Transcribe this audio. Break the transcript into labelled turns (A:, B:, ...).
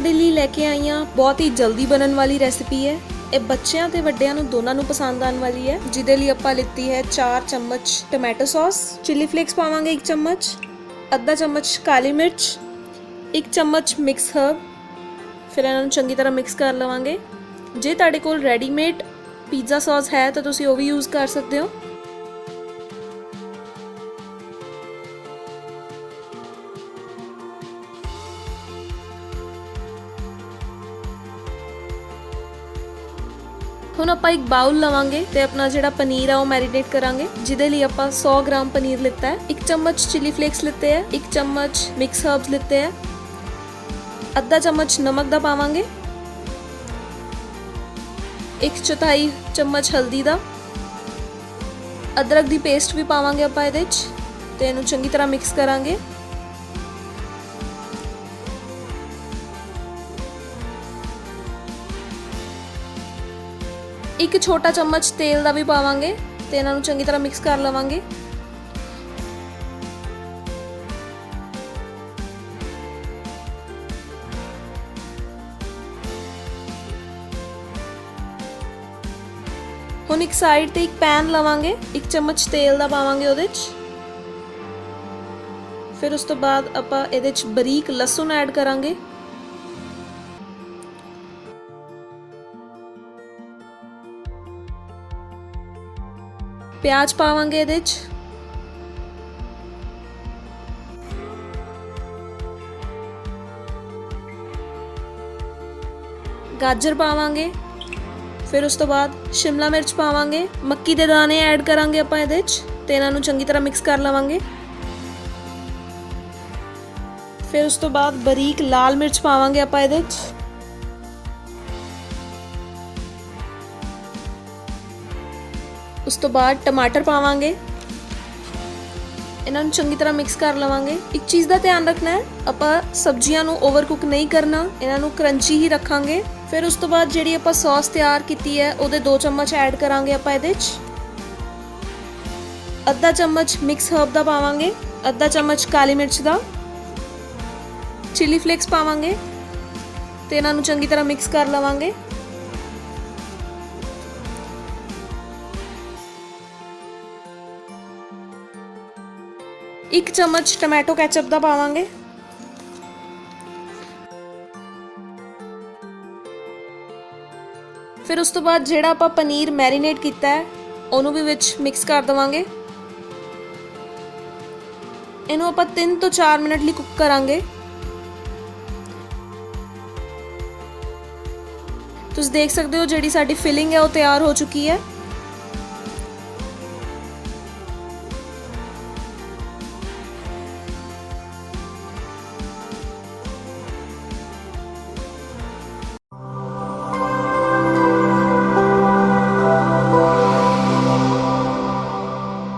A: ਤੁਹਾਡੇ ਲਈ ਲੈ ਕੇ ਆਈ ਹਾਂ ਬਹੁਤ ਹੀ ਜਲਦੀ ਬਣਨ ਵਾਲੀ ਰੈਸਿਪੀ ਹੈ। ਇਹ ਬੱਚਿਆਂ ਤੇ ਵੱਡਿਆਂ ਨੂੰ ਦੋਨਾਂ ਨੂੰ ਪਸੰਦ ਆਉਣ ਵਾਲੀ ਹੈ। ਜਿਹਦੇ ਲਈ ਆਪਾਂ ਲਿੱਤੀ ਹੈ 4 ਚਮਚ ਟੋਮੈਟੋ ਸੌਸ, चिली फ्लेक्स पावांगे 1 चम्मच, आधा चम्मच काली मिर्च, 1 चम्मच मिक्स हर्ब। फिर इन्हां नूं चंगी तरह मिक्स कर लवांगे। जे तुहाडे कोल रेडीमेड पिज़्ज़ा सॉस है तो तुसीं ओह भी यूज़ कर सकते हो। ਹੁਣ ਆਪਾਂ ਇੱਕ ਬਾउल ਲਵਾਂਗੇ ਤੇ ਆਪਣਾ ਜਿਹੜਾ ਪਨੀਰ ਆ ਉਹ ਮੈਰੀਨੇਟ ਕਰਾਂਗੇ। ਜਿਹਦੇ ਲਈ ਆਪਾਂ 100 ਗ੍ਰਾਮ ਪਨੀਰ ਲਿੱਤਾ ਹੈ। 1 ਚਮਚ चिली फ्लेक्स ਲਿੱਤੇ ਹੈ, 1 ਚਮਚ ਮਿਕਸ ਹਰਬਸ ਲਿੱਤੇ ਹੈ, आधा चम्मच नमक ਦਾ ਪਾਵਾਂਗੇ, 1/4 ਚਮਚ ਹਲਦੀ ਦਾ, ਅਦਰਕ ਦੀ ਪੇਸਟ ਵੀ ਪਾਵਾਂਗੇ ਆਪਾਂ ਇਹਦੇ ਵਿੱਚ ਤੇ ਇਹਨੂੰ ਚੰਗੀ ਤਰ੍ਹਾਂ ਮਿਕਸ ਕਰਾਂਗੇ। एक छोटा चम्मच तेल का भी पावांगे ते इन्हां नूं चंगी तरह मिक्स कर लवांगे। हुण एक साइड ते एक पैन लवांगे, 1 चम्मच तेल का पावांगे उहदे च। फिर उस तो बाद आपां इहदे च बरीक लहसुन ऐड करांगे। प्याज पावांगे इहदे च, गाजर पावांगे। फिर उस तो बाद शिमला मिर्च पावांगे, मक्की दे दाने ऐड करांगे आपां इहदे च ते इन्हां नूं चंगी तरह मिक्स कर लवांगे। फिर उस तो बाद बरीक लाल मिर्च पावांगे आपां इहदे च। उस तो बाद टमाटर पावांगे, इन्हां नूं चंगी तरह मिक्स कर लवांगे। एक चीज़ का ध्यान रखना है, आपां सब्जियां नूं ओवर कुक नहीं करना, इन्हां नूं क्रंची ही रखांगे। फिर उस तो बाद जिहड़ी आपां सॉस तैयार कीती है उहदे 2 चम्मच ऐड करांगे आपां इहदे च। आधा चम्मच मिक्स हर्ब दा पावांगे, आधा चम्मच काली मिर्च दा, चिली फ्लेक्स पावांगे ते इन्हां नूं चंगी तरह मिक्स कर लवांगे। एक चम्मच टमाटो कैचअप का पावांगे। फिर उस तो बाद जिहड़ा आपां पनीर मैरीनेट कीता है उहनूं भी विच मिक्स कर देवांगे। इहनूं आपां 3 तो 4 मिनट लई कुक करांगे। तुसीं देख सकते हो जिहड़ी साडी फिलिंग है वो तैयार हो चुकी है।